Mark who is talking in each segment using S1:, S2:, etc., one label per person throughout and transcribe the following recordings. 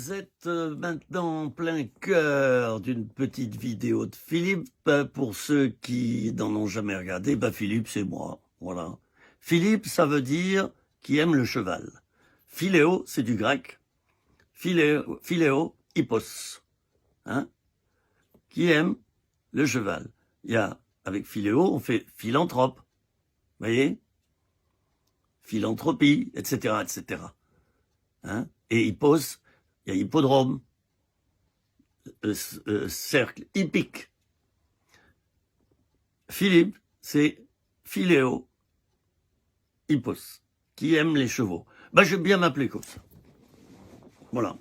S1: vous êtes maintenant en plein cœur d'une petite vidéo de Philippe. Pour ceux qui n'en ont jamais regardé, Philippe, c'est moi. Voilà. Philippe, ça veut dire qui aime le cheval. Philéo, c'est du grec. Philéo, hippos. Hein? Qui aime le cheval. Il y a, avec philéo, on fait philanthrope. Vous voyez? Philanthropie, etc., etc. Hein? Et hippos, il y a hippodrome, cercle hippique. Philippe, c'est philéo, hippos, qui aime les chevaux. Je vais bien m'appeler comme ça. Voilà.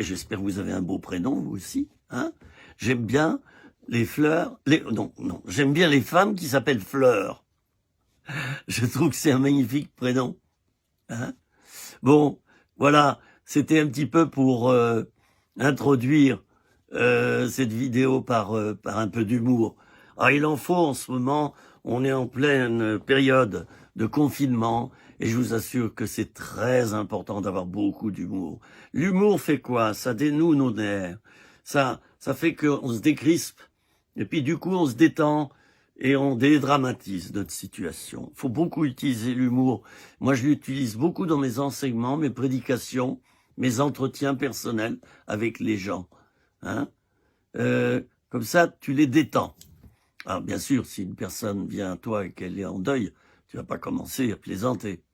S1: Et j'espère que vous avez un beau prénom, vous aussi. Hein? J'aime bien les fleurs. J'aime bien les femmes qui s'appellent Fleur. Je trouve que c'est un magnifique prénom. Hein? Bon, voilà. C'était un petit peu pour introduire cette vidéo par un peu d'humour. Il en faut en ce moment. On est en pleine période de confinement et je vous assure que c'est très important d'avoir beaucoup d'humour. L'humour fait quoi? Ça dénoue nos nerfs. Ça fait qu'on se décrispe et puis du coup on se détend et on dédramatise notre situation. Il faut beaucoup utiliser l'humour. Moi, je l'utilise beaucoup dans mes enseignements, mes prédications, mes entretiens personnels avec les gens. Hein? Comme ça, tu les détends. Alors, bien sûr, si une personne vient à toi et qu'elle est en deuil, tu vas pas commencer à plaisanter.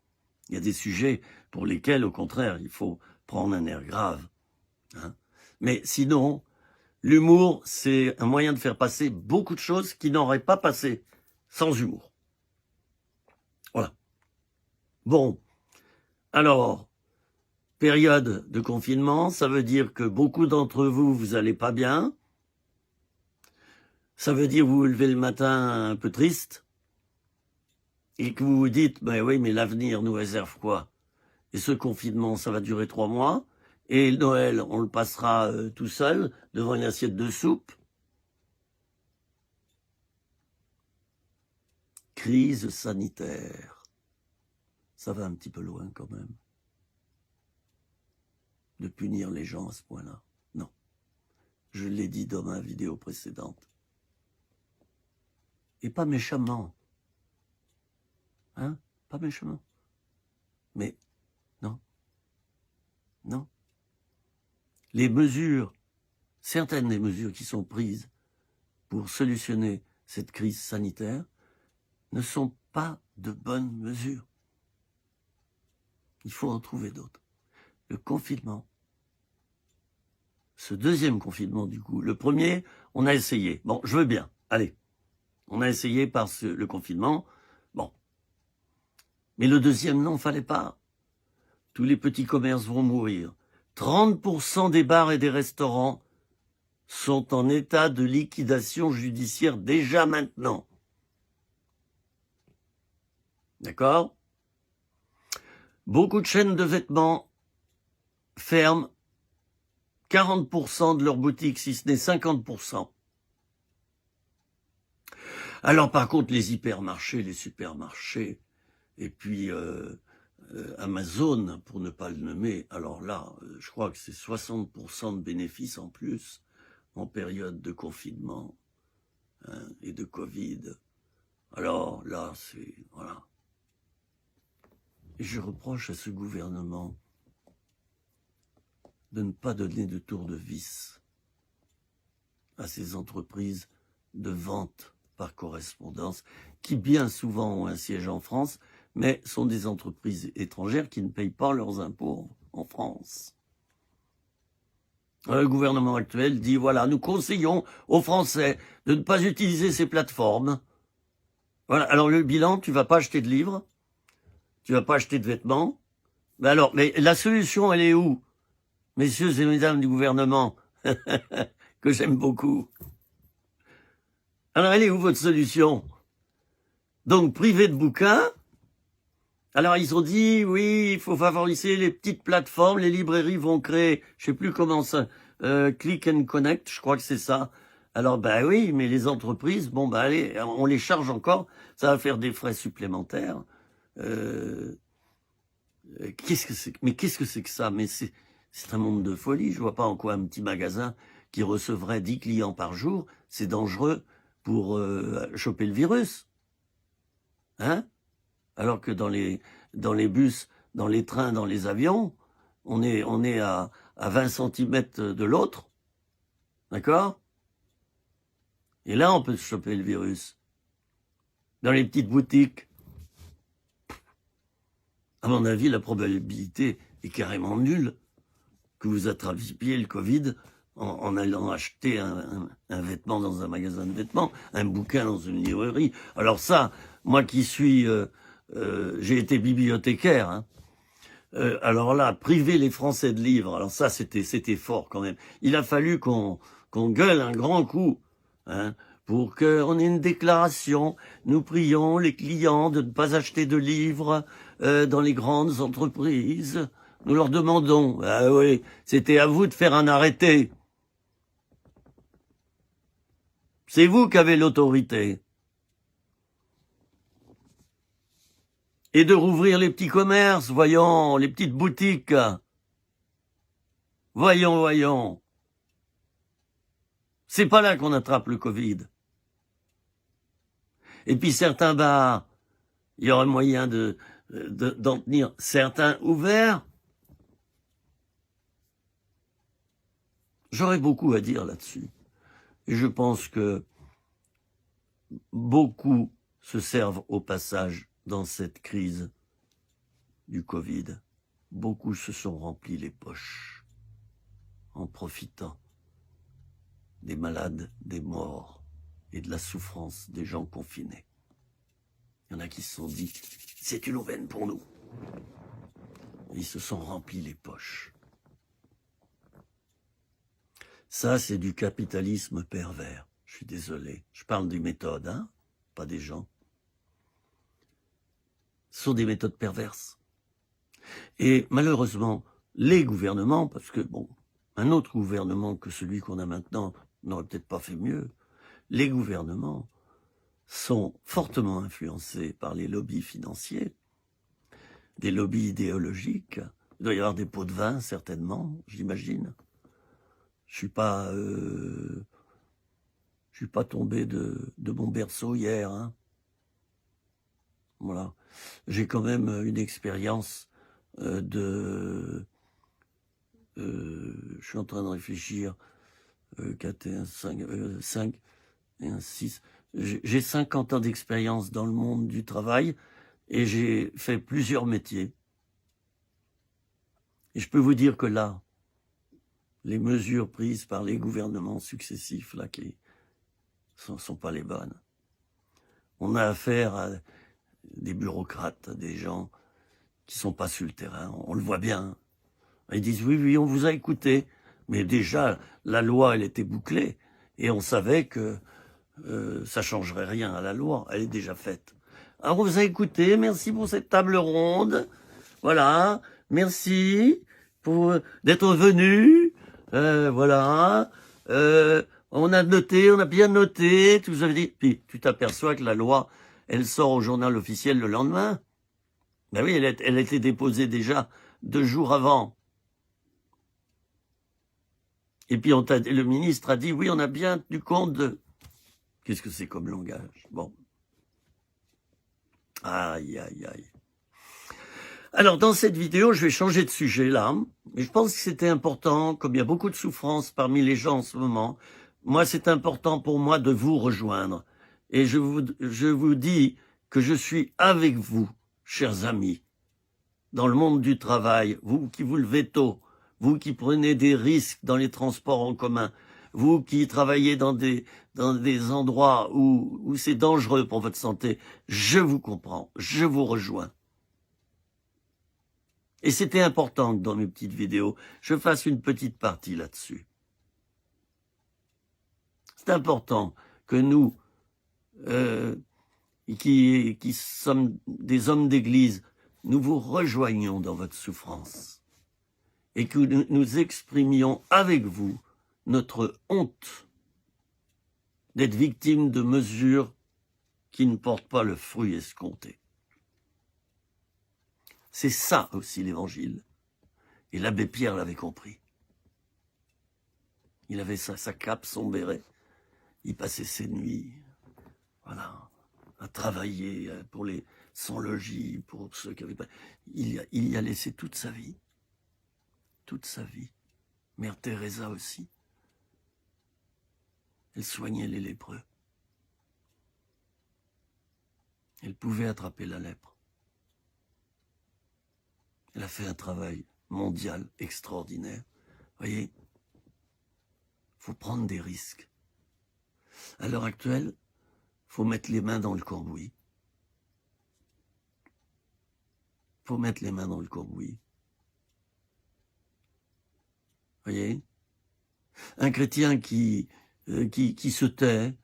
S1: Il y a des sujets pour lesquels, au contraire, il faut prendre un air grave. Hein? Mais sinon, l'humour, c'est un moyen de faire passer beaucoup de choses qui n'auraient pas passé sans humour. Voilà. Bon, alors, période de confinement, ça veut dire que beaucoup d'entre vous, vous allez pas bien. Ça veut dire que vous vous levez le matin un peu triste et que vous vous dites, oui, mais l'avenir nous réserve quoi? Et ce confinement, ça va durer 3 mois. Et Noël, on le passera tout seul devant une assiette de soupe. Crise sanitaire. Ça va un petit peu loin quand même. De punir les gens à ce point-là. Non. Je l'ai dit dans ma vidéo précédente. Et pas méchamment. Hein? Pas méchamment. Mais, non. Non. Les mesures, certaines des mesures qui sont prises pour solutionner cette crise sanitaire ne sont pas de bonnes mesures. Il faut en trouver d'autres. Le confinement, ce deuxième confinement du coup, le premier, on a essayé. Bon, je veux bien, allez. On a essayé par le confinement, bon. Mais le deuxième, non, fallait pas. Tous les petits commerces vont mourir. 30% des bars et des restaurants sont en état de liquidation judiciaire déjà maintenant. D'accord? Beaucoup de chaînes de vêtements ferment 40% de leurs boutiques, si ce n'est 50%. Alors par contre, les hypermarchés, les supermarchés, et puis Amazon, pour ne pas le nommer, alors là, je crois que c'est 60% de bénéfices en plus en période de confinement et de Covid. Alors là, c'est... voilà. Et je reproche à ce gouvernement de ne pas donner de tour de vis à ces entreprises de vente par correspondance, qui bien souvent ont un siège en France, mais sont des entreprises étrangères qui ne payent pas leurs impôts en France. Le gouvernement actuel dit, voilà, nous conseillons aux Français de ne pas utiliser ces plateformes. Voilà. Alors le bilan, tu vas pas acheter de livres, tu vas pas acheter de vêtements. Mais la solution, elle est où? Messieurs et mesdames du gouvernement, que j'aime beaucoup. Alors, elle est où votre solution? Donc, privé de bouquins. Alors, ils ont dit, oui, il faut favoriser les petites plateformes, les librairies vont créer, je sais plus comment ça, Click and Connect, je crois que c'est ça. Alors, oui, mais les entreprises, allez, on les charge encore, ça va faire des frais supplémentaires. Qu'est-ce que c'est? Mais qu'est-ce que c'est que ça? Mais C'est un monde de folie. Je vois pas en quoi un petit magasin qui recevrait 10 clients par jour, c'est dangereux pour choper le virus. Hein? Alors que dans les bus, dans les trains, dans les avions, on est à 20 centimètres de l'autre. D'accord? Et là, on peut choper le virus. Dans les petites boutiques, à mon avis, la probabilité est carrément nulle que vous attrapiez le Covid en allant acheter un vêtement dans un magasin de vêtements, un bouquin dans une librairie. Alors ça, moi qui suis... j'ai été bibliothécaire, hein. Alors là, priver les Français de livres, alors ça, c'était fort quand même. Il a fallu qu'on gueule un grand coup, hein, pour qu'on ait une déclaration. Nous prions les clients de ne pas acheter de livres dans les grandes entreprises. Nous leur demandons, ah oui, c'était à vous de faire un arrêté. C'est vous qui avez l'autorité. Et de rouvrir les petits commerces, voyons, les petites boutiques. Voyons. C'est pas là qu'on attrape le Covid. Et puis certains bars, il y aurait moyen d'en tenir certains ouverts. J'aurais beaucoup à dire là-dessus. Et je pense que beaucoup se servent au passage dans cette crise du Covid. Beaucoup se sont remplis les poches en profitant des malades, des morts et de la souffrance des gens confinés. Il y en a qui se sont dit, c'est une aubaine pour nous. Et ils se sont remplis les poches. Ça, c'est du capitalisme pervers. Je suis désolé. Je parle des méthodes, hein, pas des gens. Ce sont des méthodes perverses. Et malheureusement, les gouvernements, parce que, bon, un autre gouvernement que celui qu'on a maintenant n'aurait peut-être pas fait mieux, les gouvernements sont fortement influencés par les lobbies financiers, des lobbies idéologiques. Il doit y avoir des pots de vin, certainement, j'imagine. Je suis pas tombé de mon berceau hier, hein. Voilà. J'ai quand même une expérience je suis en train de réfléchir, 4 et 1, 5 et 1, 6. J'ai 50 ans d'expérience dans le monde du travail et j'ai fait plusieurs métiers. Et je peux vous dire que là, les mesures prises par les gouvernements successifs, là, qui sont pas les bonnes. On a affaire à des bureaucrates, des gens qui sont pas sur le terrain. On le voit bien. Ils disent oui, on vous a écouté. Mais déjà, la loi, elle était bouclée. Et on savait que ça changerait rien à la loi. Elle est déjà faite. Alors, on vous a écouté. Merci pour cette table ronde. Voilà. Merci d'être venu. Voilà. On a noté, on a bien noté. Tu vous avez dit. Puis, tu t'aperçois que la loi, elle sort au journal officiel le lendemain. Ben oui, elle a été déposée déjà 2 jours avant. Et puis le ministre a dit, oui, on a bien tenu compte de... Qu'est-ce que c'est comme langage? Bon. Aïe. Alors, dans cette vidéo, je vais changer de sujet là. Mais je pense que c'était important, comme il y a beaucoup de souffrance parmi les gens en ce moment. Moi, c'est important pour moi de vous rejoindre. Et je vous dis que je suis avec vous, chers amis, dans le monde du travail, vous qui vous levez tôt, vous qui prenez des risques dans les transports en commun, vous qui travaillez dans des endroits où c'est dangereux pour votre santé, je vous comprends, je vous rejoins. Et c'était important que dans mes petites vidéos, je fasse une petite partie là-dessus. C'est important que nous, qui sommes des hommes d'église, nous vous rejoignions dans votre souffrance et que nous exprimions avec vous notre honte d'être victimes de mesures qui ne portent pas le fruit escompté. C'est ça aussi l'évangile. Et l'abbé Pierre l'avait compris. Il avait sa cape, son béret. Il passait ses nuits, voilà, à travailler pour les sans-logis, pour ceux qui avaient pas... Il y a laissé toute sa vie. Toute sa vie. Mère Teresa aussi. Elle soignait les lépreux. Elle pouvait attraper la lèpre. Elle a fait un travail mondial extraordinaire. Voyez, faut prendre des risques. À l'heure actuelle, faut mettre les mains dans le cambouis. Faut mettre les mains dans le cambouis. Voyez, un chrétien qui se tait,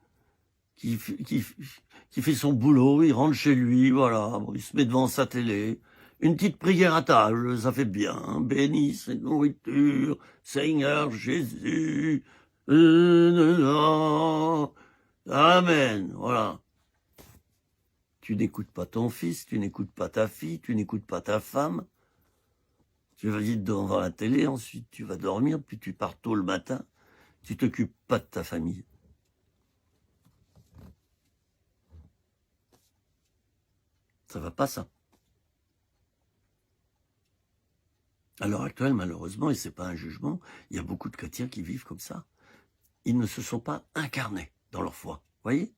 S1: qui fait son boulot, il rentre chez lui, voilà, il se met devant sa télé. Une petite prière à table, ça fait bien. Bénis cette nourriture, Seigneur Jésus. Amen. Voilà. Tu n'écoutes pas ton fils, tu n'écoutes pas ta fille, tu n'écoutes pas ta femme. Tu vas vite devant la télé, ensuite tu vas dormir, puis tu pars tôt le matin. Tu t'occupes pas de ta famille. Ça va pas, ça. À l'heure actuelle, malheureusement, et c'est pas un jugement, il y a beaucoup de chrétiens qui vivent comme ça. Ils ne se sont pas incarnés dans leur foi. Vous voyez?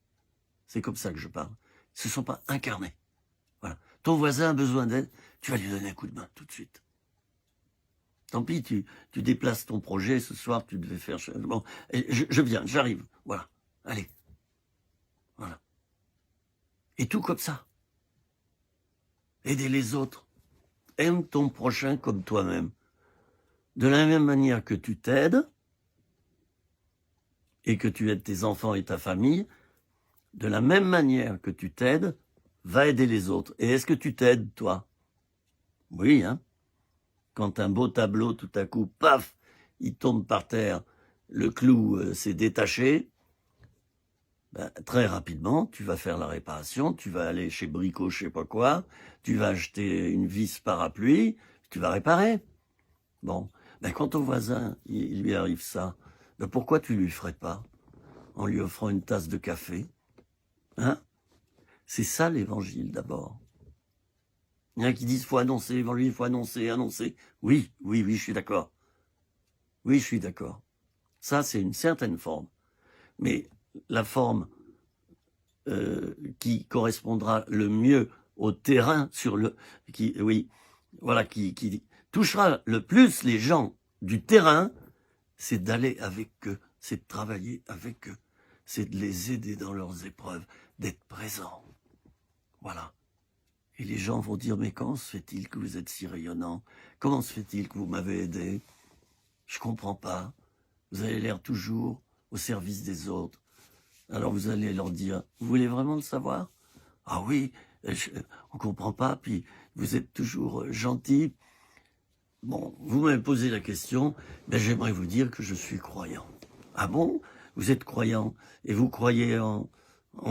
S1: C'est comme ça que je parle. Ils ne se sont pas incarnés. Voilà. Ton voisin a besoin d'aide, tu vas lui donner un coup de main tout de suite. Tant pis, tu déplaces ton projet, ce soir tu devais faire... Bon, je viens, j'arrive, voilà. Allez. Voilà. Et tout comme ça. Aider les autres. Aime ton prochain comme toi-même. De la même manière que tu t'aides, et que tu aides tes enfants et ta famille, de la même manière que tu t'aides, va aider les autres. Et est-ce que tu t'aides, toi? Oui, hein. Quand un beau tableau, tout à coup, paf, il tombe par terre, le clou s'est détaché, ben, très rapidement, tu vas faire la réparation, tu vas aller chez Brico, je sais pas quoi, tu vas acheter une vis parapluie, tu vas réparer. Bon, ben, quand ton voisin, il lui arrive ça, ben, pourquoi tu lui ferais pas en lui offrant une tasse de café? Hein? C'est ça l'évangile d'abord. Il y en a qui disent faut annoncer l'évangile, faut annoncer. Oui, je suis d'accord. Oui, je suis d'accord. Ça, c'est une certaine forme. Mais la forme qui correspondra le mieux au terrain, qui touchera le plus les gens du terrain, c'est d'aller avec eux, c'est de travailler avec eux, c'est de les aider dans leurs épreuves, d'être présent. Voilà. Et les gens vont dire, mais comment se fait-il que vous êtes si rayonnant? Comment se fait-il que vous m'avez aidé? Je comprends pas. Vous avez l'air toujours au service des autres. Alors vous allez leur dire, vous voulez vraiment le savoir? Ah oui, on comprend pas, puis vous êtes toujours gentil. Bon, vous m'avez posé la question, ben j'aimerais vous dire que je suis croyant. Ah bon? Vous êtes croyant? Et vous croyez en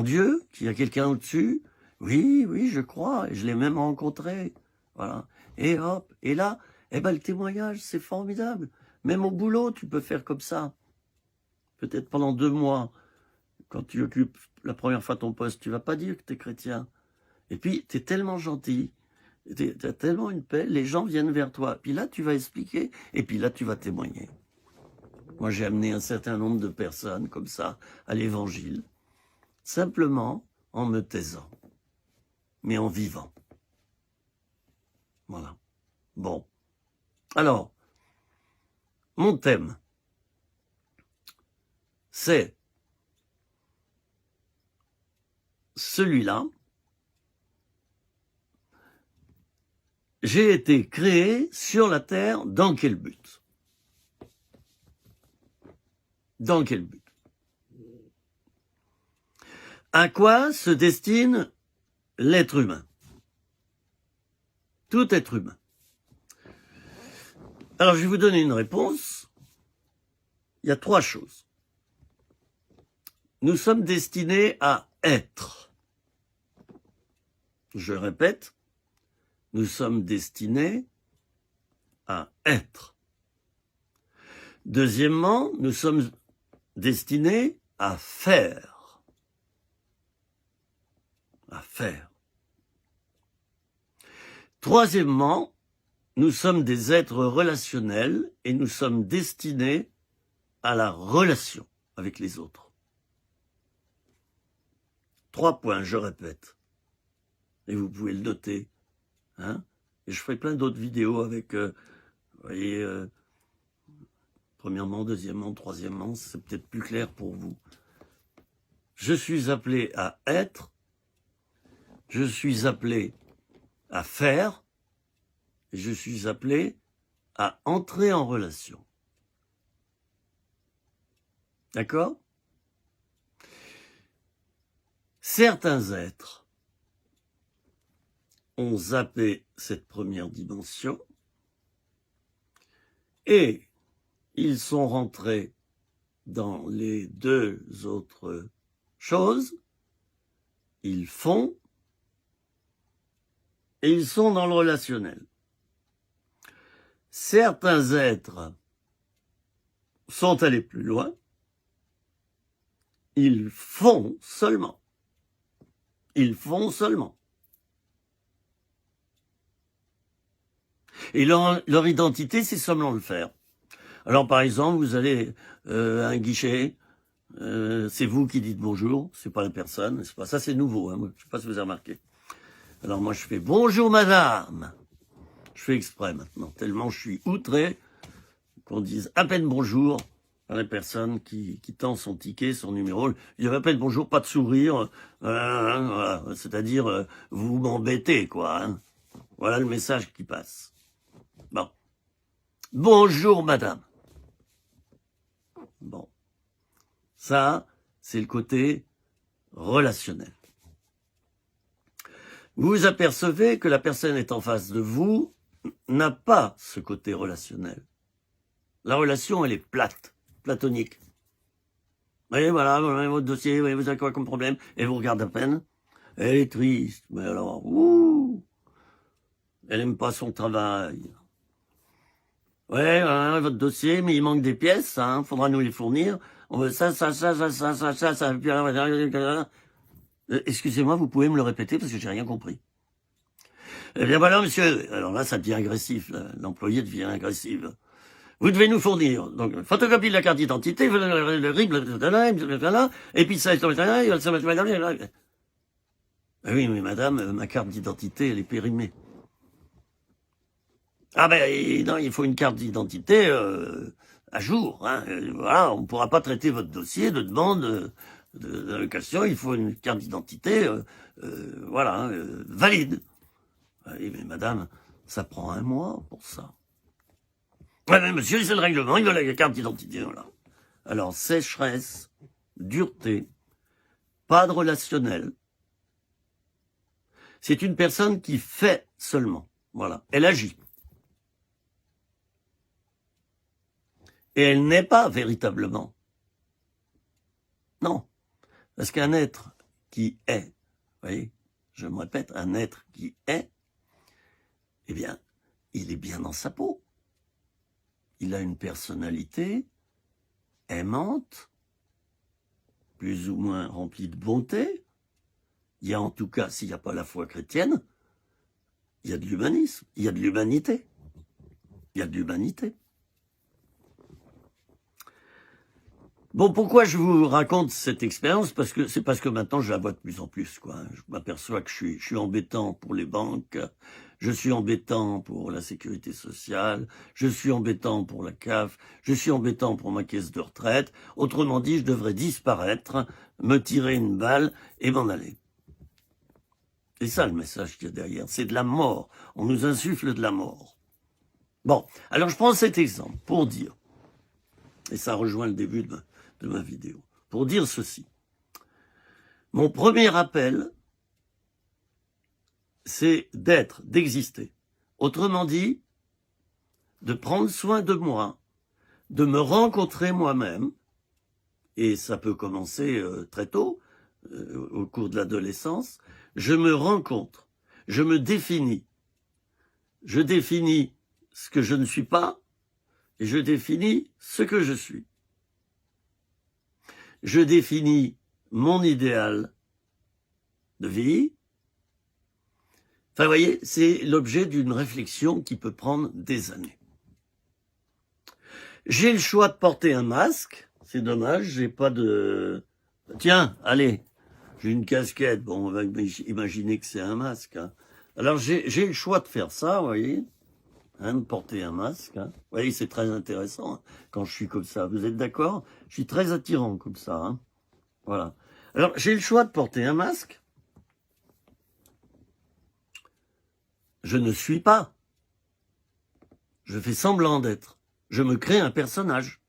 S1: Dieu? Qu'il y a quelqu'un au-dessus? Oui, je crois, et je l'ai même rencontré. Voilà. Et hop, et là, eh ben le témoignage, c'est formidable. Même au boulot, tu peux faire comme ça. Peut-être pendant 2 mois, quand tu occupes la première fois ton poste, tu vas pas dire que tu es chrétien. Et puis, tu es tellement gentil, tu as tellement une paix, les gens viennent vers toi. Puis là, tu vas expliquer, et puis là, tu vas témoigner. Moi, j'ai amené un certain nombre de personnes comme ça à l'évangile, simplement en me taisant, mais en vivant. Voilà. Bon. Alors, mon thème, c'est celui-là. J'ai été créé sur la terre dans quel but? Dans quel but? À quoi se destine l'être humain? Tout être humain. Alors, je vais vous donner une réponse. Il y a 3 choses. Nous sommes destinés à être. Je répète, nous sommes destinés à être. Deuxièmement, nous sommes destinés à faire. À faire. Troisièmement, nous sommes des êtres relationnels et nous sommes destinés à la relation avec les autres. 3 points, je répète. Et vous pouvez le noter. Hein? Et je ferai plein d'autres vidéos avec, vous voyez, premièrement, deuxièmement, troisièmement, c'est peut-être plus clair pour vous. Je suis appelé à être, je suis appelé à faire, et je suis appelé à entrer en relation. D'accord? Certains êtres ont zappé cette première dimension et ils sont rentrés dans les 2 autres choses. Ils font et ils sont dans le relationnel. Certains êtres sont allés plus loin. Ils font seulement. Ils font seulement. Et leur identité, c'est seulement le faire. Alors, par exemple, vous allez à un guichet, c'est vous qui dites bonjour, c'est pas la personne, c'est pas ça, c'est nouveau. Hein, je sais pas si vous avez remarqué. Alors moi, je fais bonjour madame. Je fais exprès maintenant, tellement je suis outré qu'on dise à peine bonjour à la personne qui tend son ticket, son numéro. Il y avait à peine bonjour, pas de sourire, voilà. C'est-à-dire vous m'embêtez, quoi. Hein. Voilà le message qui passe. Bon. Bonjour madame. Bon. Ça, c'est le côté relationnel. Vous vous apercevez que la personne est en face de vous n'a pas ce côté relationnel. La relation, elle est plate, platonique. Et voilà, votre dossier, vous avez quoi comme problème? Et vous regardez à peine. Elle est triste, mais alors, elle aime pas son travail. Ouais, votre dossier, mais il manque des pièces, hein, faudra nous les fournir. Ça. Excusez-moi, vous pouvez me le répéter parce que j'ai rien compris. Eh bien voilà, monsieur. Alors là, ça devient agressif. L'employé devient agressif. Vous devez nous fournir donc photocopie de la carte d'identité, le RIB, et puis ça. Oui, mais madame, ma carte d'identité, elle est périmée. Ah ben non, il faut une carte d'identité à jour. Hein. Voilà, on ne pourra pas traiter votre dossier de demande d'allocation. Il faut une carte d'identité, voilà, valide. Oui, mais madame, ça prend 1 mois pour ça. Ouais, mais monsieur, c'est le règlement, il veut la carte d'identité, voilà. Alors, sécheresse, dureté, pas de relationnel. C'est une personne qui fait seulement, voilà. Elle agit. Et elle n'est pas véritablement. Non. Parce qu'un être qui est, vous voyez, je me répète, un être qui est, eh bien, il est bien dans sa peau. Il a une personnalité aimante, plus ou moins remplie de bonté. Il y a en tout cas, s'il n'y a pas la foi chrétienne, il y a de l'humanisme, il y a de l'humanité. Il y a de l'humanité. Bon, pourquoi je vous raconte cette expérience? Parce que maintenant je la vois de plus en plus, quoi. Je m'aperçois que je suis embêtant pour les banques, je suis embêtant pour la sécurité sociale, je suis embêtant pour la CAF, je suis embêtant pour ma caisse de retraite. Autrement dit, je devrais disparaître, me tirer une balle et m'en aller. C'est ça le message qu'il y a derrière, c'est de la mort. On nous insuffle de la mort. Bon, alors je prends cet exemple pour dire, et ça rejoint le début de ma vidéo, pour dire ceci. Mon premier appel, c'est d'exister. Autrement dit, de prendre soin de moi, de me rencontrer moi-même, et ça peut commencer très tôt, au cours de l'adolescence. Je me rencontre, je me définis. Je définis ce que je ne suis pas et je définis ce que je suis. Je définis mon idéal de vie. Enfin, vous voyez, c'est l'objet d'une réflexion qui peut prendre des années. J'ai le choix de porter un masque. C'est dommage, j'ai pas de... Tiens, allez, j'ai une casquette. Bon, on va imaginer que c'est un masque. Hein. Alors, j'ai le choix de faire ça, vous voyez, hein, de porter un masque. Hein. Vous voyez, c'est très intéressant hein, quand je suis comme ça. Vous êtes d'accord? Je suis très attirant comme ça. Hein. Voilà. Alors, j'ai le choix de porter un masque. Je ne suis pas. Je fais semblant d'être. Je me crée un personnage.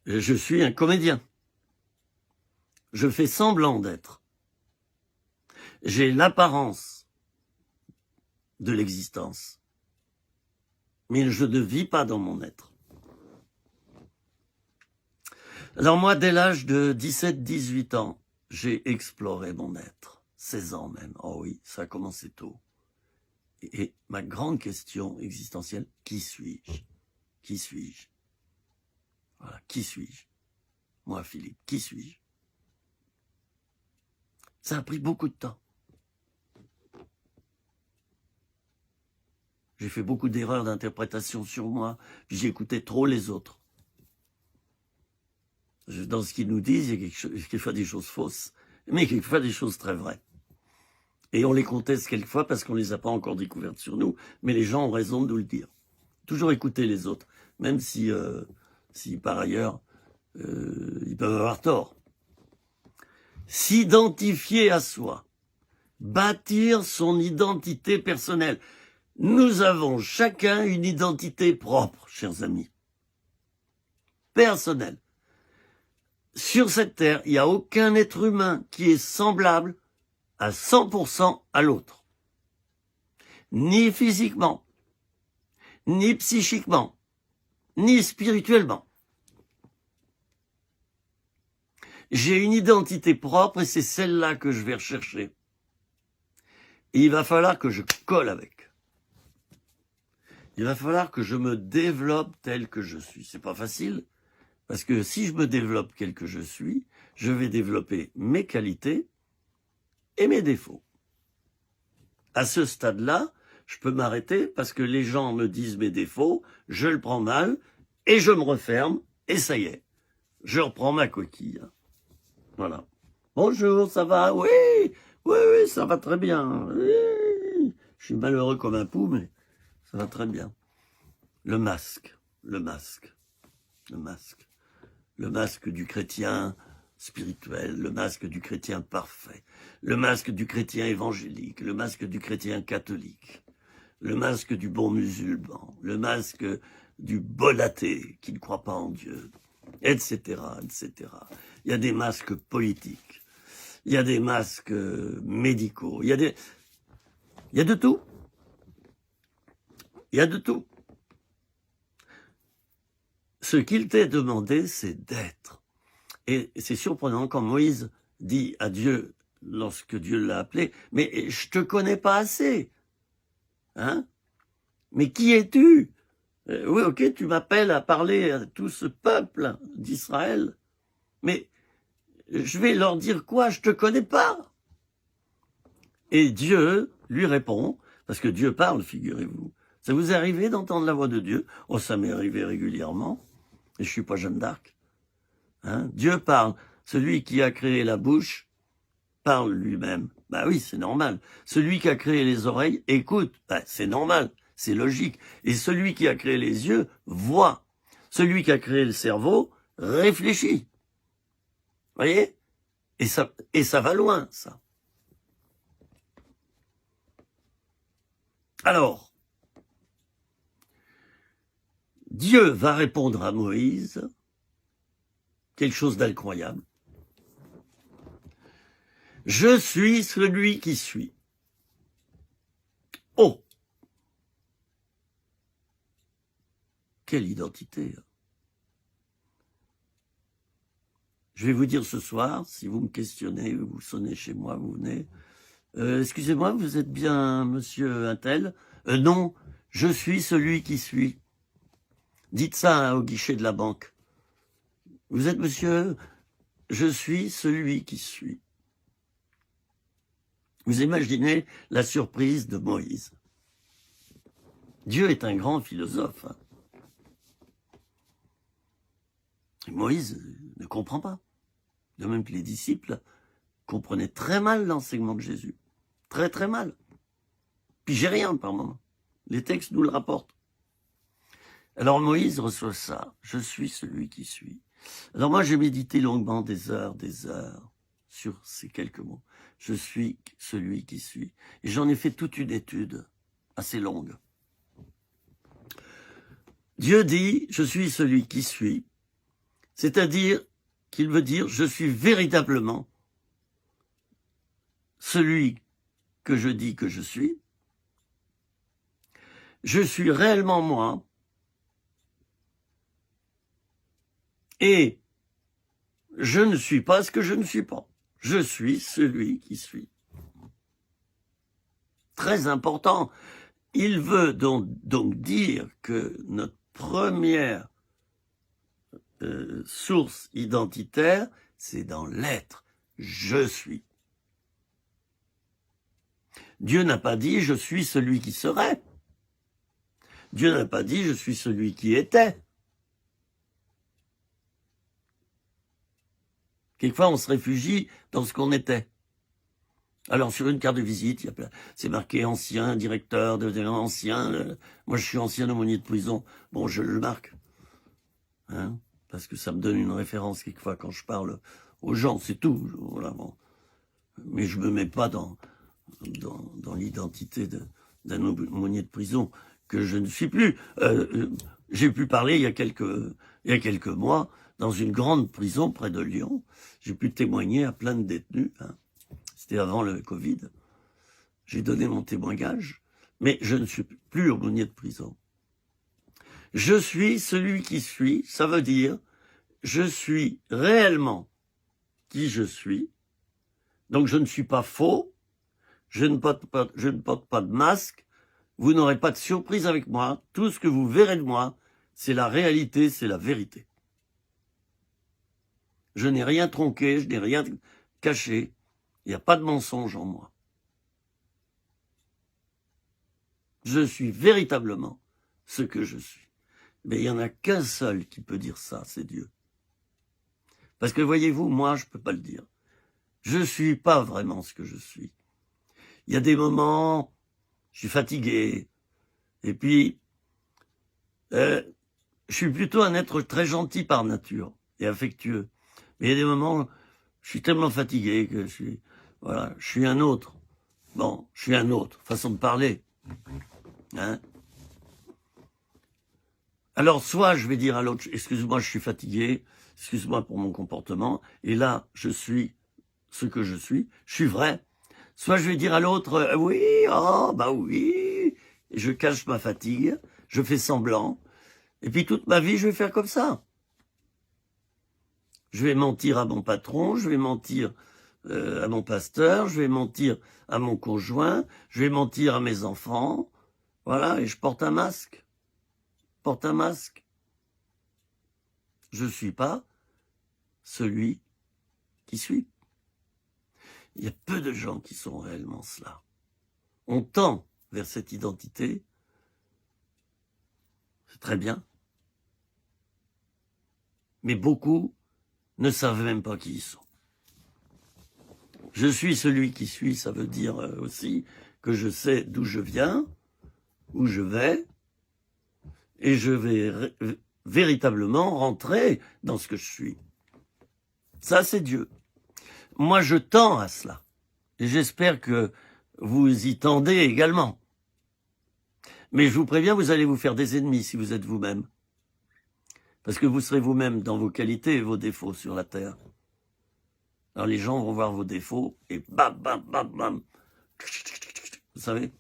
S1: Je suis un comédien. Je fais semblant d'être. J'ai l'apparence de l'existence. Mais je ne vis pas dans mon être. Alors moi, dès l'âge de 17-18 ans, j'ai exploré mon être. 16 ans même. Oh oui, ça a commencé tôt. Et ma grande question existentielle, qui suis-je? Qui suis-je? Voilà, qui suis-je? Moi, Philippe, qui suis-je? Ça a pris beaucoup de temps. J'ai fait beaucoup d'erreurs d'interprétation sur moi, puis j'écoutais trop les autres. Dans ce qu'ils nous disent, il y a quelquefois des choses fausses, mais quelquefois des choses très vraies. Et on les conteste quelquefois parce qu'on ne les a pas encore découvertes sur nous, mais les gens ont raison de nous le dire. Toujours écouter les autres, même si par ailleurs, ils peuvent avoir tort. S'identifier à soi, bâtir son identité personnelle. Nous avons chacun une identité propre, chers amis. Personnelle. Sur cette terre, il n'y a aucun être humain qui est semblable à 100% à l'autre. Ni physiquement, ni psychiquement, ni spirituellement. J'ai une identité propre et c'est celle-là que je vais rechercher. Et il va falloir que je colle avec. Il va falloir que je me développe tel que je suis. C'est pas facile, parce que si je me développe tel que je suis, je vais développer mes qualités et mes défauts. À ce stade-là, je peux m'arrêter parce que les gens me disent mes défauts, je le prends mal, et je me referme, et ça y est, je reprends ma coquille. Voilà. Bonjour, ça va? Oui, ça va très bien. Oui. Je suis malheureux comme un pou, mais ça va très bien. Le masque du chrétien spirituel, le masque du chrétien parfait, le masque du chrétien évangélique, le masque du chrétien catholique, le masque du bon musulman, le masque du bon athée qui ne croit pas en Dieu, etc., etc. Il y a des masques politiques, il y a des masques médicaux, il y a de tout. Il y a de tout. Ce qu'il t'est demandé, c'est d'être. Et c'est surprenant quand Moïse dit à Dieu, lorsque Dieu l'a appelé, « Mais je te connais pas assez. Hein? Mais qui es-tu? Oui, ok, tu m'appelles à parler à tout ce peuple d'Israël, mais je vais leur dire quoi? Je te connais pas. » Et Dieu lui répond, parce que Dieu parle, figurez-vous. Ça vous est arrivé d'entendre la voix de Dieu? Oh, ça m'est arrivé régulièrement. Et je suis pas Jeanne d'Arc. Hein? Dieu parle. Celui qui a créé la bouche parle lui-même. Bah oui, c'est normal. Celui qui a créé les oreilles écoute. Bah, c'est normal, c'est logique. Et celui qui a créé les yeux voit. Celui qui a créé le cerveau réfléchit. Voyez? Et ça va loin, ça. Alors, Dieu va répondre à Moïse quelque chose d'incroyable. Je suis celui qui suis. Oh! Quelle identité! Je vais vous dire ce soir, si vous me questionnez, vous sonnez chez moi, vous venez. Excusez-moi, vous êtes bien monsieur Untel? Non, Je suis celui qui suis. Dites ça au guichet de la banque. Vous êtes monsieur, je suis celui qui suis. Vous imaginez la surprise de Moïse. Dieu est un grand philosophe. Hein. Et Moïse ne comprend pas. De même que les disciples comprenaient très mal l'enseignement de Jésus. Très très mal. Puis j'ai rien par moment. Les textes nous le rapportent. Alors Moïse reçoit ça. Je suis celui qui suis. Alors moi j'ai médité longuement des heures sur ces quelques mots. Je suis celui qui suis. Et j'en ai fait toute une étude assez longue. Dieu dit, je suis celui qui suis. C'est-à-dire qu'il veut dire, je suis véritablement celui que je dis que je suis. Je suis réellement moi. Et je ne suis pas ce que je ne suis pas. Je suis celui qui suis. Très important. Il veut donc dire que notre première source identitaire, c'est dans l'être. Je suis. Dieu n'a pas dit « je suis celui qui serait ». Dieu n'a pas dit « je suis celui qui était ». Quelquefois, on se réfugie dans ce qu'on était. Alors, sur une carte de visite, c'est marqué ancien, directeur, ancien. Moi, je suis ancien aumônier de prison. Bon, je le marque. Hein, parce que ça me donne une référence quelquefois quand je parle aux gens, c'est tout. Voilà, bon. Mais je me mets pas dans l'identité d'un aumônier de prison que je ne suis plus. J'ai pu parler il y a quelques mois dans une grande prison près de Lyon. J'ai pu témoigner à plein de détenus. Hein. C'était avant le Covid. J'ai donné mon témoignage, mais je ne suis plus aumônier de prison. Je suis celui qui suis, ça veut dire je suis réellement qui je suis. Donc je ne suis pas faux, je ne porte pas de masque, vous n'aurez pas de surprise avec moi. Tout ce que vous verrez de moi, c'est la réalité, c'est la vérité. Je n'ai rien tronqué, je n'ai rien caché. Il n'y a pas de mensonge en moi. Je suis véritablement ce que je suis. Mais il n'y en a qu'un seul qui peut dire ça, c'est Dieu. Parce que voyez-vous, moi, je ne peux pas le dire. Je ne suis pas vraiment ce que je suis. Il y a des moments, je suis fatigué. Et puis, je suis plutôt un être très gentil par nature et affectueux. Mais il y a des moments, je suis tellement fatigué que je suis un autre. Bon, je suis un autre, façon de parler. Hein? Alors, soit je vais dire à l'autre, excuse-moi, je suis fatigué, excuse-moi pour mon comportement, et là, je suis ce que je suis vrai. Soit je vais dire à l'autre, oui, oh, bah oui, et je cache ma fatigue, je fais semblant, et puis toute ma vie, je vais faire comme ça. Je vais mentir à mon patron, je vais mentir à mon pasteur, je vais mentir à mon conjoint, je vais mentir à mes enfants, voilà, et je porte un masque. Je ne suis pas celui qui suis. Il y a peu de gens qui sont réellement cela. On tend vers cette identité, c'est très bien, mais beaucoup ne savent même pas qui ils sont. Je suis celui qui suis, ça veut dire aussi que je sais d'où je viens, où je vais, et je vais véritablement rentrer dans ce que je suis. Ça, c'est Dieu. Moi, je tends à cela. Et j'espère que vous y tendez également. Mais je vous préviens, vous allez vous faire des ennemis si vous êtes vous-même. Parce que vous serez vous-même dans vos qualités et vos défauts sur la terre. Alors les gens vont voir vos défauts et bam, bam, bam, bam. Vous savez,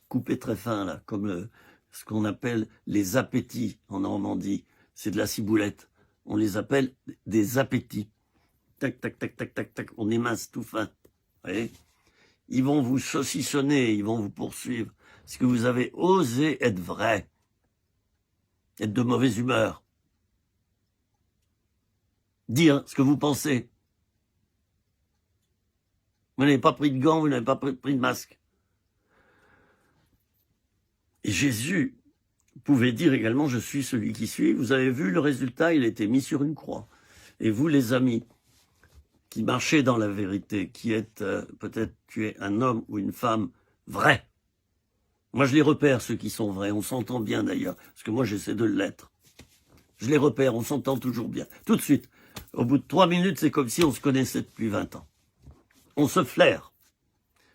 S1: coupé très fin là, comme ce qu'on appelle les appétits en Normandie. C'est de la ciboulette. On les appelle des appétits. Tac, tac, tac, tac, tac, tac. On émince tout fin. Vous voyez ? Ils vont vous saucissonner, ils vont vous poursuivre. Parce que vous avez osé être vrai, être de mauvaise humeur, dire ce que vous pensez. Vous n'avez pas pris de gants, vous n'avez pas pris de masque. Et Jésus pouvait dire également, je suis celui qui suis. Vous avez vu le résultat, il a été mis sur une croix. Et vous, les amis, qui marchez dans la vérité, qui êtes, peut-être tu es un homme ou une femme vrai. Moi, je les repère, ceux qui sont vrais. On s'entend bien d'ailleurs, parce que moi, j'essaie de l'être. Je les repère, on s'entend toujours bien. Tout de suite. Au bout de 3 minutes, c'est comme si on se connaissait depuis 20 ans. On se flaire.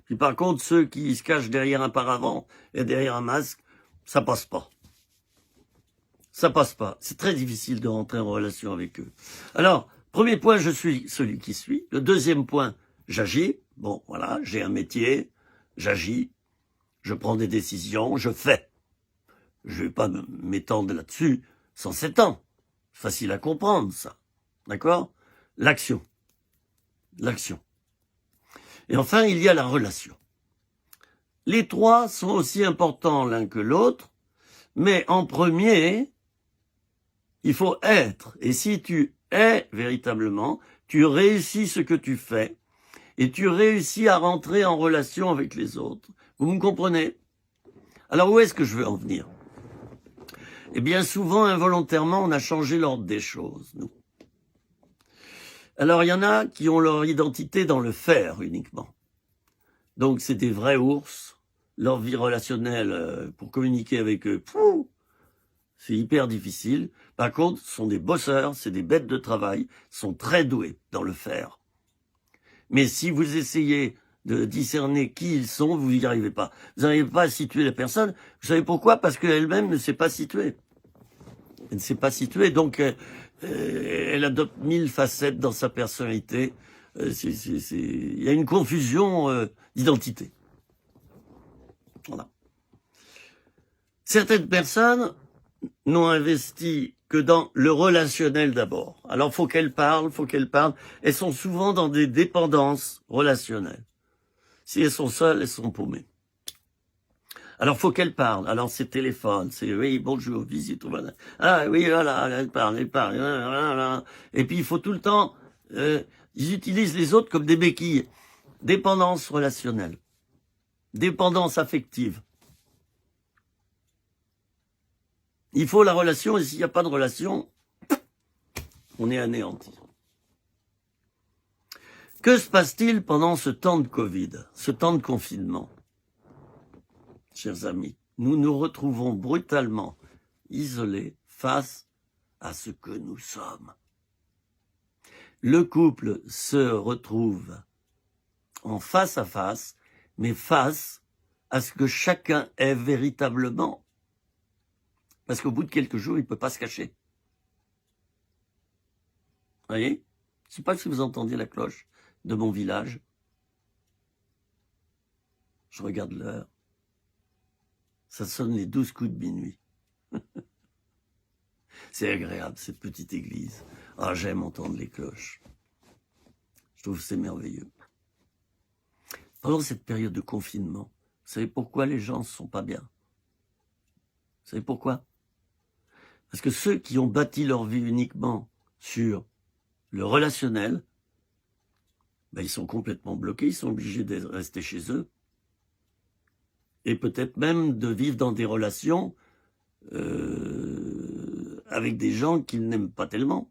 S1: Puis par contre, ceux qui se cachent derrière un paravent et derrière un masque, ça passe pas. Ça passe pas. C'est très difficile de rentrer en relation avec eux. Alors, premier point, je suis celui qui suis. Le deuxième point, j'agis. Bon, voilà, j'ai un métier, j'agis, je prends des décisions, je fais. Je vais pas m'étendre là-dessus sans s'étendre. Facile à comprendre, ça. D'accord? L'action. L'action. Et enfin, il y a la relation. Les trois sont aussi importants l'un que l'autre, mais en premier, il faut être. Et si tu es véritablement, tu réussis ce que tu fais et tu réussis à rentrer en relation avec les autres. Vous me comprenez? Alors où est-ce que je veux en venir? Eh bien souvent, involontairement, on a changé l'ordre des choses, nous. Alors il y en a qui ont leur identité dans le faire uniquement. Donc c'est des vrais ours. Leur vie relationnelle, pour communiquer avec eux, c'est hyper difficile. Par contre, ce sont des bosseurs, c'est des bêtes de travail, sont très doués dans le faire. Mais si vous essayez de discerner qui ils sont, vous n'y arrivez pas. Vous n'arrivez pas à situer la personne. Vous savez pourquoi? Parce qu'elle-même ne s'est pas située. Elle ne s'est pas située, donc elle adopte 1000 facettes dans sa personnalité. Il y a une confusion d'identité. Voilà. Certaines personnes n'ont investi que dans le relationnel d'abord. Alors faut qu'elles parlent. Elles sont souvent dans des dépendances relationnelles. Si elles sont seules, elles sont paumées. Alors faut qu'elles parlent. Alors c'est téléphone, c'est oui, bonjour, visite, voilà. Ah oui, voilà, elles parlent. Voilà. Et puis il faut tout le temps, ils utilisent les autres comme des béquilles. Dépendance relationnelle. Dépendance affective. Il faut la relation, et s'il n'y a pas de relation, on est anéanti. Que se passe-t-il pendant ce temps de Covid, ce temps de confinement? Chers amis, nous nous retrouvons brutalement isolés face à ce que nous sommes. Le couple se retrouve en face à face, mais face à ce que chacun est véritablement. Parce qu'au bout de quelques jours, il ne peut pas se cacher. Vous voyez? Je ne sais pas si vous entendiez la cloche de mon village. Je regarde l'heure. Ça sonne les 12 coups de minuit. C'est agréable, cette petite église. Ah, j'aime entendre les cloches. Je trouve que c'est merveilleux. Pendant cette période de confinement, vous savez pourquoi les gens ne sont pas bien? Vous savez pourquoi? Parce que ceux qui ont bâti leur vie uniquement sur le relationnel, ben ils sont complètement bloqués, ils sont obligés de rester chez eux. Et peut-être même de vivre dans des relations avec des gens qu'ils n'aiment pas tellement.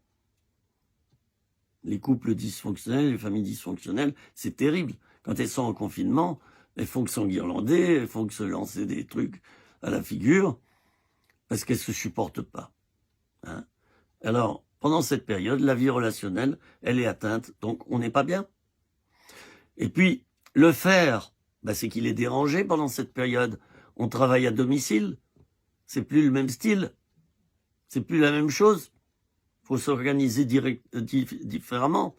S1: Les couples dysfonctionnels, les familles dysfonctionnelles, c'est terrible. Quand elles sont en confinement, elles font que s'enguirlander, elles font que se lancer des trucs à la figure, parce qu'elles ne se supportent pas. Hein? Alors, pendant cette période, la vie relationnelle, elle est atteinte, donc on n'est pas bien. Et puis, le faire, c'est qu'il est dérangé pendant cette période. On travaille à domicile, c'est plus le même style, c'est plus la même chose. Il faut s'organiser différemment.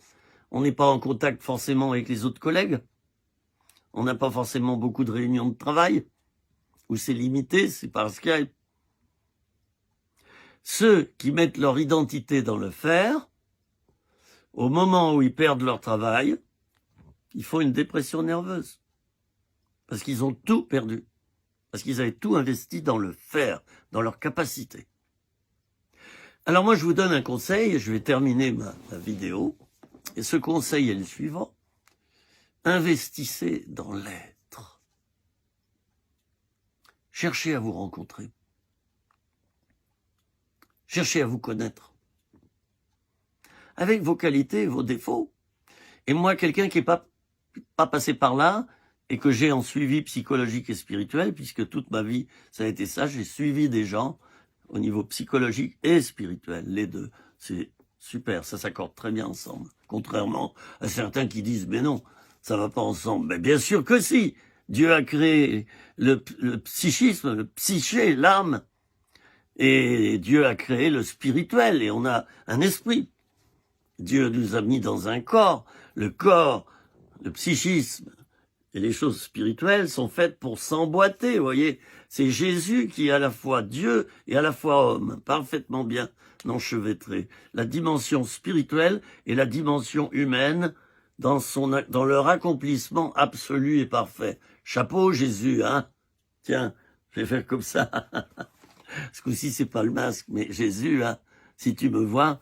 S1: On n'est pas en contact forcément avec les autres collègues. On n'a pas forcément beaucoup de réunions de travail, où c'est limité, c'est par Skype. Ceux qui mettent leur identité dans le faire, au moment où ils perdent leur travail, ils font une dépression nerveuse. Parce qu'ils ont tout perdu. Parce qu'ils avaient tout investi dans le faire, dans leur capacité. Alors moi, je vous donne un conseil, et je vais terminer ma vidéo. Et ce conseil est le suivant. Investissez dans l'être. Cherchez à vous rencontrer. Cherchez à vous connaître. Avec vos qualités et vos défauts. Et moi, quelqu'un qui n'est pas passé par là, et que j'ai en suivi psychologique et spirituel, puisque toute ma vie, ça a été ça, j'ai suivi des gens au niveau psychologique et spirituel, les deux. C'est super, ça s'accorde très bien ensemble. Contrairement à certains qui disent, mais non, ça va pas ensemble. Mais bien sûr que si. Dieu a créé le psychisme, le psyché, l'âme, et Dieu a créé le spirituel, et on a un esprit. Dieu nous a mis dans un corps. Le corps, le psychisme et les choses spirituelles sont faites pour s'emboîter, vous voyez. C'est Jésus qui est à la fois Dieu et à la fois homme, parfaitement bien enchevêtré. La dimension spirituelle et la dimension humaine dans leur accomplissement absolu et parfait. Chapeau Jésus, hein. Tiens, je vais faire comme ça. Ce coup-ci, c'est pas le masque, mais Jésus, hein. Si tu me vois,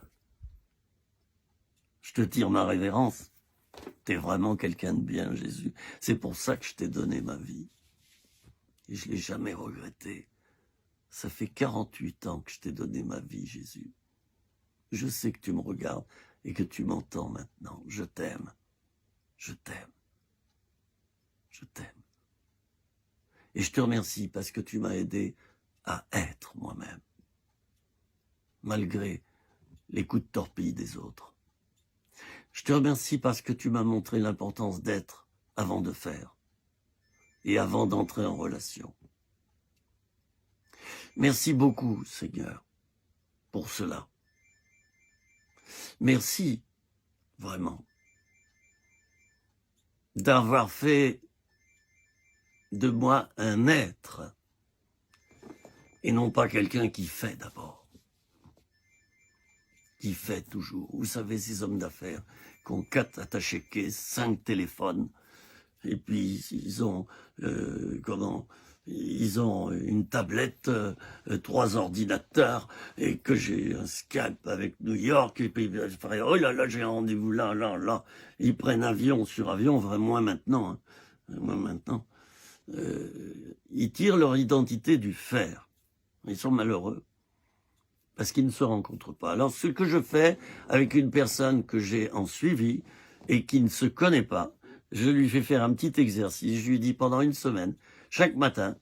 S1: je te tire ma révérence. T'es vraiment quelqu'un de bien, Jésus. C'est pour ça que je t'ai donné ma vie. Et je l'ai jamais regretté. Ça fait 48 ans que je t'ai donné ma vie, Jésus. Je sais que tu me regardes et que tu m'entends maintenant. Je t'aime. Je t'aime. Je t'aime. Et je te remercie parce que tu m'as aidé à être moi-même. Malgré les coups de torpille des autres. Je te remercie parce que tu m'as montré l'importance d'être avant de faire et avant d'entrer en relation. Merci beaucoup, Seigneur, pour cela. Merci, vraiment, d'avoir fait de moi un être et non pas quelqu'un qui fait d'abord. Qui fait toujours. Vous savez, ces hommes d'affaires qui ont 4 attachés caisses, 5 téléphones, et puis ils ont ils ont une tablette, 3 ordinateurs, et que j'ai un Skype avec New York, et puis oh là là, j'ai un rendez-vous là, là, là. Ils prennent avion sur avion, vraiment moins maintenant. Hein. Moins maintenant. Ils tirent leur identité du faire. Ils sont malheureux. Parce qu'ils ne se rencontrent pas. Alors, ce que je fais avec une personne que j'ai en suivi et qui ne se connaît pas, je lui fais faire un petit exercice. Je lui dis pendant une semaine, chaque matin,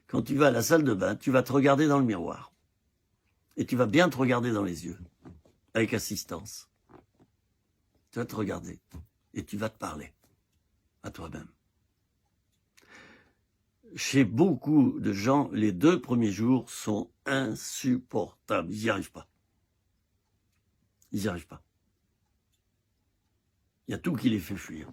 S1: quand tu vas à la salle de bain, tu vas te regarder dans le miroir. Et tu vas bien te regarder dans les yeux, avec assistance. Tu vas te regarder et tu vas te parler à toi-même. Chez beaucoup de gens, les 2 premiers jours sont insupportables. Ils n'y arrivent pas. Ils n'y arrivent pas. Il y a tout qui les fait fuir.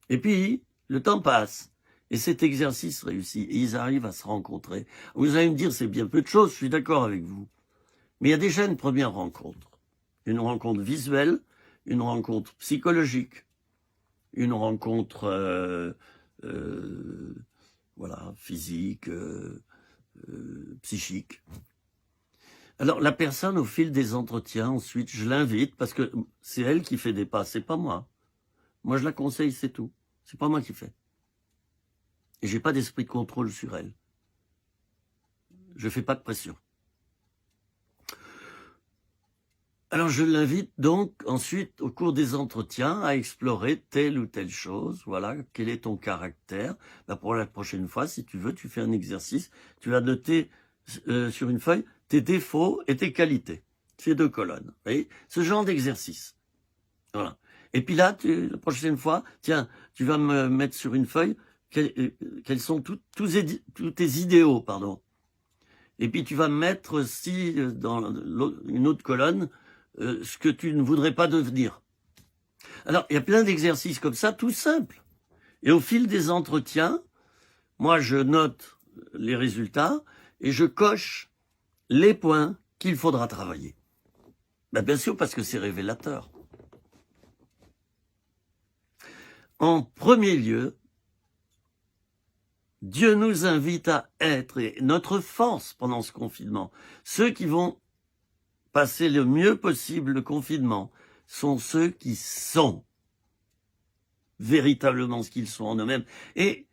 S1: Et puis, le temps passe. Et cet exercice réussit. Et ils arrivent à se rencontrer. Vous allez me dire, c'est bien peu de choses, je suis d'accord avec vous. Mais il y a déjà une première rencontre. Une rencontre visuelle, une rencontre psychologique, une rencontre... voilà, physique, psychique. Alors, la personne, au fil des entretiens, ensuite, je l'invite, parce que c'est elle qui fait des pas, c'est pas moi. Moi, je la conseille, c'est tout. C'est pas moi qui fais. Et j'ai pas d'esprit de contrôle sur elle. Je fais pas de pression. Alors, je l'invite donc ensuite, au cours des entretiens, à explorer telle ou telle chose. Voilà, quel est ton caractère. Ben, pour la prochaine fois, si tu veux, tu fais un exercice. Tu vas noter sur une feuille tes défauts et tes qualités. Ces 2 colonnes. Vous voyez, ce genre d'exercice. Voilà. Et puis là, la prochaine fois, tiens, tu vas me mettre sur une feuille quels sont tous tes idéaux, pardon. Et puis tu vas me mettre aussi dans une autre colonne ce que tu ne voudrais pas devenir. Alors, il y a plein d'exercices comme ça, tout simples. Et au fil des entretiens, moi, je note les résultats et je coche les points qu'il faudra travailler. Ben, bien sûr, parce que c'est révélateur. En premier lieu, Dieu nous invite à être, et notre force pendant ce confinement, ceux qui vont passer le mieux possible le confinement, sont ceux qui sont véritablement ce qu'ils sont en eux-mêmes. Et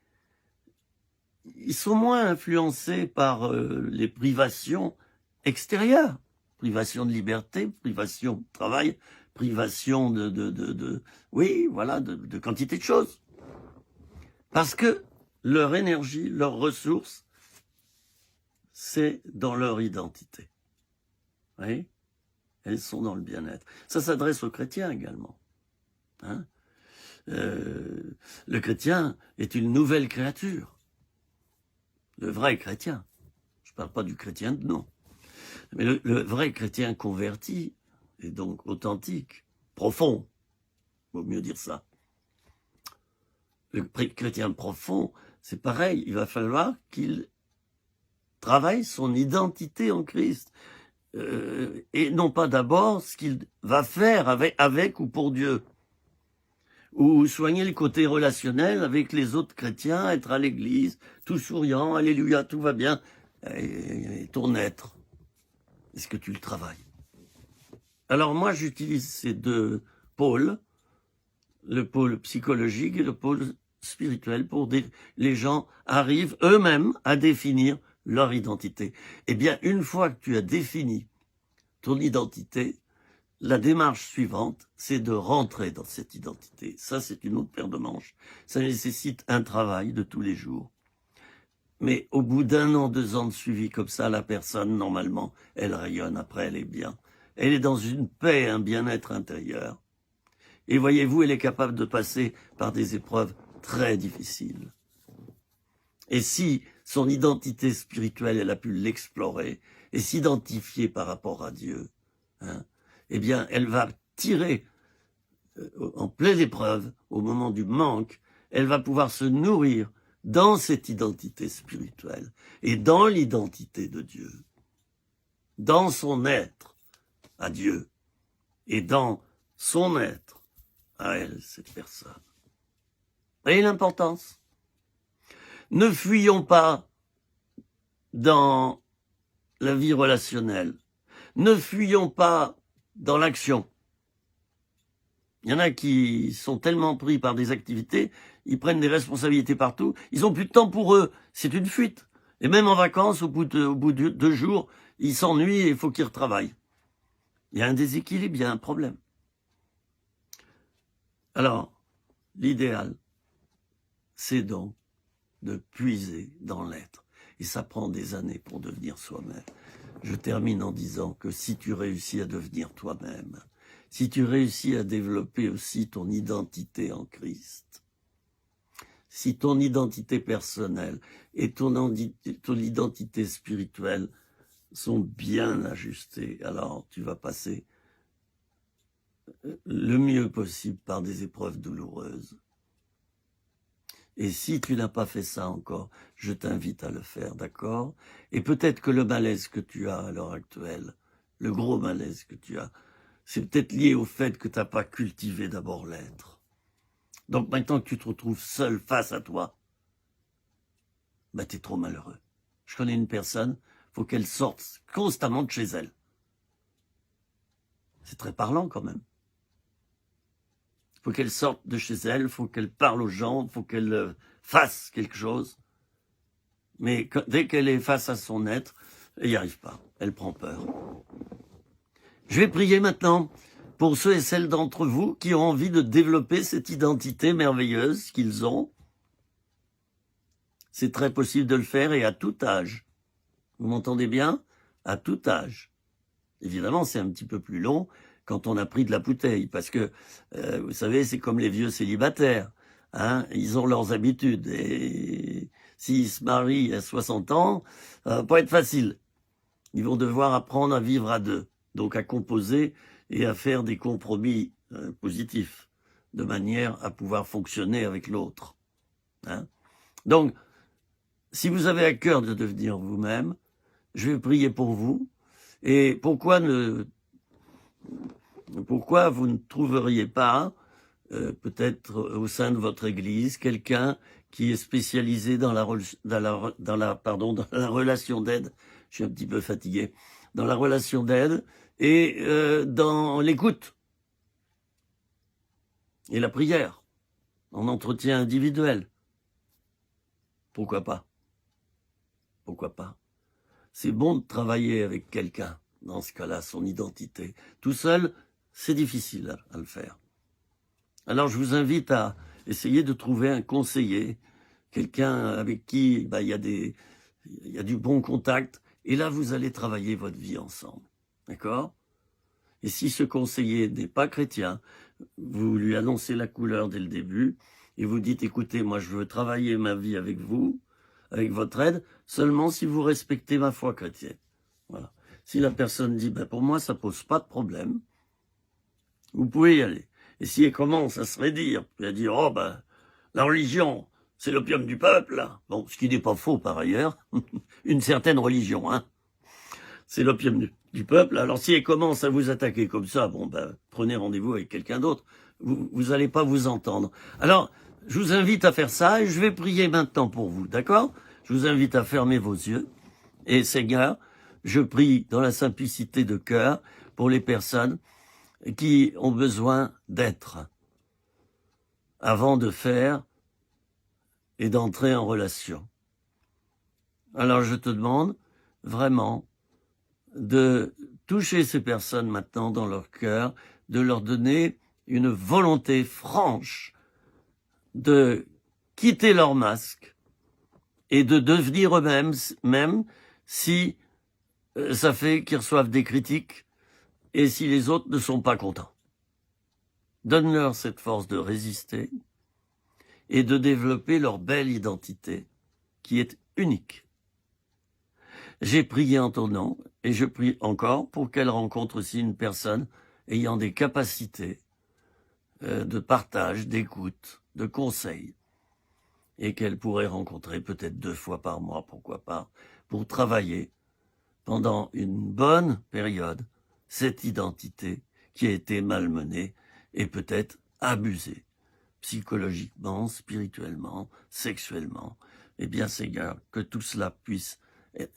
S1: ils sont moins influencés par les privations extérieures. Privation de liberté, privation de travail, privation oui, voilà, de quantité de choses. Parce que leur énergie, leurs ressources, c'est dans leur identité. Oui, elles sont dans le bien-être. Ça s'adresse aux chrétiens également. Hein, le chrétien est une nouvelle créature. Le vrai chrétien. Je ne parle pas du chrétien de nom. Mais le vrai chrétien converti, et donc authentique, profond, vaut mieux dire ça. Le chrétien profond, c'est pareil, il va falloir qu'il travaille son identité en Christ. Et non pas d'abord ce qu'il va faire avec ou pour Dieu. Ou soigner le côté relationnel avec les autres chrétiens, être à l'église, tout souriant, alléluia, tout va bien. Et ton être, est-ce que tu le travailles? Alors moi, j'utilise ces deux pôles, le pôle psychologique et le pôle spirituel, pour les gens arrivent eux-mêmes à définir leur identité. Eh bien, une fois que tu as défini ton identité, la démarche suivante, c'est de rentrer dans cette identité. Ça, c'est une autre paire de manches. Ça nécessite un travail de tous les jours. Mais au bout d'1 an, 2 ans de suivi comme ça, la personne, normalement, elle rayonne, après elle est bien. Elle est dans une paix, un bien-être intérieur. Et voyez-vous, elle est capable de passer par des épreuves très difficiles. Et si son identité spirituelle, elle a pu l'explorer et s'identifier par rapport à Dieu, hein, eh bien, elle va tirer en pleine épreuve, au moment du manque, elle va pouvoir se nourrir dans cette identité spirituelle et dans l'identité de Dieu, dans son être à Dieu et dans son être à elle, cette personne. Et l'importance. Ne fuyons pas dans la vie relationnelle. Ne fuyons pas dans l'action. Il y en a qui sont tellement pris par des activités, ils prennent des responsabilités partout, ils n'ont plus de temps pour eux. C'est une fuite. Et même en vacances, au bout de 2 jours, ils s'ennuient et il faut qu'ils retravaillent. Il y a un déséquilibre, il y a un problème. Alors, l'idéal, c'est donc de puiser dans l'être. Et ça prend des années pour devenir soi-même. Je termine en disant que si tu réussis à devenir toi-même, si tu réussis à développer aussi ton identité en Christ, si ton identité personnelle et ton identité spirituelle sont bien ajustées, alors tu vas passer le mieux possible par des épreuves douloureuses. Et si tu n'as pas fait ça encore, je t'invite à le faire, d'accord? Et peut-être que le malaise que tu as à l'heure actuelle, le gros malaise que tu as, c'est peut-être lié au fait que tu n'as pas cultivé d'abord l'être. Donc maintenant que tu te retrouves seul face à toi, bah t'es trop malheureux. Je connais une personne, faut qu'elle sorte constamment de chez elle. C'est très parlant quand même. Faut qu'elle sorte de chez elle, faut qu'elle parle aux gens, faut qu'elle fasse quelque chose. Mais dès qu'elle est face à son être, elle n'y arrive pas. Elle prend peur. Je vais prier maintenant pour ceux et celles d'entre vous qui ont envie de développer cette identité merveilleuse qu'ils ont. C'est très possible de le faire et à tout âge. Vous m'entendez bien? À tout âge. Évidemment, c'est un petit peu plus long quand on a pris de la bouteille, parce que, vous savez, c'est comme les vieux célibataires. Hein, ils ont leurs habitudes. Et s'ils se marient à 60 ans, ça va pas être facile. Ils vont devoir apprendre à vivre à deux, donc à composer et à faire des compromis positifs, de manière à pouvoir fonctionner avec l'autre. Hein. Donc, si vous avez à cœur de devenir vous-même, je vais prier pour vous. Et pourquoi vous ne trouveriez pas peut-être au sein de votre église, quelqu'un qui est spécialisé dans la relation d'aide. Je suis un petit peu fatigué. Dans la relation d'aide et dans l'écoute et la prière, en entretien individuel. Pourquoi pas? Pourquoi pas? C'est bon de travailler avec quelqu'un, dans ce cas-là, son identité. Tout seul, c'est difficile à le faire. Alors je vous invite à essayer de trouver un conseiller, quelqu'un avec qui il y a du bon contact, et là vous allez travailler votre vie ensemble. D'accord? Et si ce conseiller n'est pas chrétien, vous lui annoncez la couleur dès le début, et vous dites, écoutez, moi je veux travailler ma vie avec vous, avec votre aide, seulement si vous respectez ma foi chrétienne. Voilà. Si la personne dit, pour moi ça pose pas de problème, vous pouvez y aller. Et si elle commence à se redire, puis à dire, la religion, c'est l'opium du peuple, là. Bon, ce qui n'est pas faux par ailleurs, une certaine religion, hein. C'est l'opium du peuple. Alors si elle commence à vous attaquer comme ça, prenez rendez-vous avec quelqu'un d'autre. Vous allez pas vous entendre. Alors, je vous invite à faire ça et je vais prier maintenant pour vous, d'accord? Je vous invite à fermer vos yeux. Et Seigneur, je prie dans la simplicité de cœur pour les personnes qui ont besoin d'être avant de faire et d'entrer en relation. Alors je te demande vraiment de toucher ces personnes maintenant dans leur cœur, de leur donner une volonté franche de quitter leur masque et de devenir eux-mêmes, même si ça fait qu'ils reçoivent des critiques et si les autres ne sont pas contents. Donne-leur cette force de résister et de développer leur belle identité qui est unique. J'ai prié en ton nom et je prie encore pour qu'elle rencontre aussi une personne ayant des capacités de partage, d'écoute, de conseil et qu'elle pourrait rencontrer peut-être 2 fois par mois, pourquoi pas, pour travailler pendant une bonne période cette identité qui a été malmenée et peut-être abusée psychologiquement, spirituellement, sexuellement. Eh bien, Seigneur, que tout cela puisse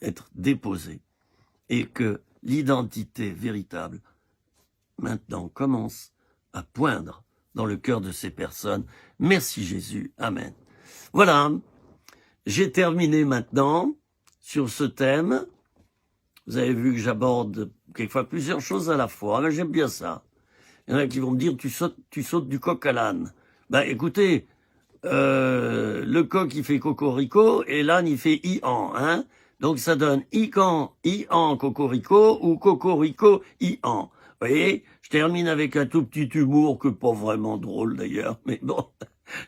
S1: être déposé et que l'identité véritable maintenant commence à poindre dans le cœur de ces personnes. Merci Jésus. Amen. Voilà, j'ai terminé maintenant sur ce thème. Vous avez vu que j'aborde quelquefois plusieurs choses à la fois, mais j'aime bien ça. Il y en a qui vont me dire, tu sautes du coq à l'âne. Écoutez, le coq il fait cocorico et l'âne il fait i-an, hein. Donc ça donne i-can, i-an, cocorico ou cocorico, i-an. Vous voyez, je termine avec un tout petit humour que pas vraiment drôle d'ailleurs, mais bon,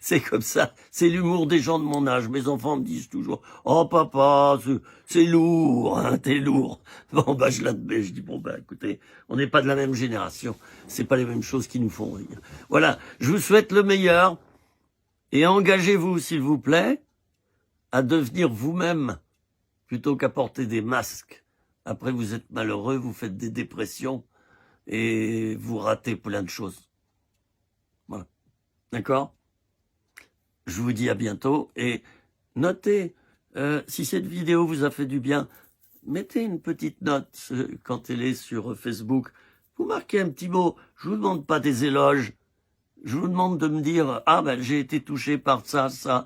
S1: c'est comme ça. C'est l'humour des gens de mon âge. Mes enfants me disent toujours, oh papa, c'est lourd, hein, t'es lourd. Bon, je l'admets, je dis, écoutez, on n'est pas de la même génération. C'est pas les mêmes choses qui nous font rire. Voilà, je vous souhaite le meilleur et engagez-vous, s'il vous plaît, à devenir vous-même plutôt qu'à porter des masques. Après, vous êtes malheureux, vous faites des dépressions et vous ratez plein de choses. Voilà. D'accord ? Je vous dis à bientôt et notez, si cette vidéo vous a fait du bien, mettez une petite note quand elle est sur Facebook. Vous marquez un petit mot. Je vous demande pas des éloges. Je vous demande de me dire, j'ai été touché par ça.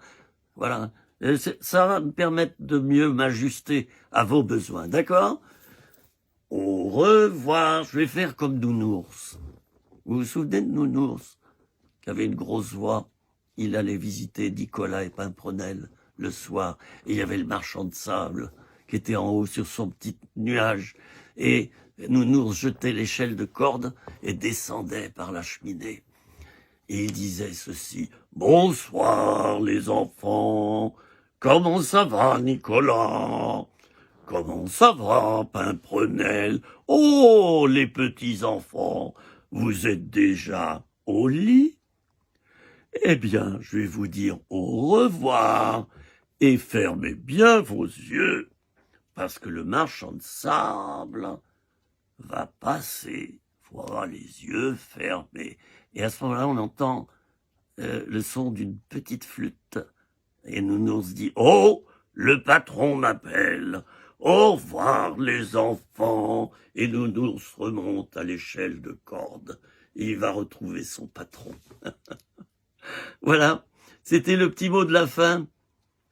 S1: Voilà. Ça va me permettre de mieux m'ajuster à vos besoins. D'accord ? Au revoir. Je vais faire comme Nounours. Vous vous souvenez de Nounours, qui avait une grosse voix? Il allait visiter Nicolas et Pimprenel le soir. Et il y avait le marchand de sable qui était en haut sur son petit nuage. Et Nounours jetait l'échelle de corde et descendait par la cheminée. Et il disait ceci: « Bonsoir les enfants, comment ça va Nicolas? Comment ça va Pimprenel? Oh les petits enfants, vous êtes déjà au lit? Eh bien, je vais vous dire au revoir et fermez bien vos yeux, parce que le marchand de sable va passer. Il faut avoir les yeux fermés. » Et à ce moment-là, on entend le son d'une petite flûte. Et Nounours dit « Oh, le patron m'appelle. Au revoir les enfants. » Et Nounours remonte à l'échelle de corde. Et il va retrouver son patron. Voilà, c'était le petit mot de la fin.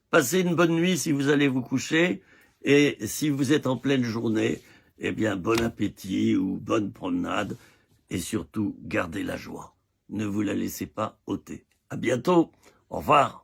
S1: Passez une bonne nuit si vous allez vous coucher. Et si vous êtes en pleine journée, eh bien, bon appétit ou bonne promenade. Et surtout, gardez la joie. Ne vous la laissez pas ôter. À bientôt. Au revoir.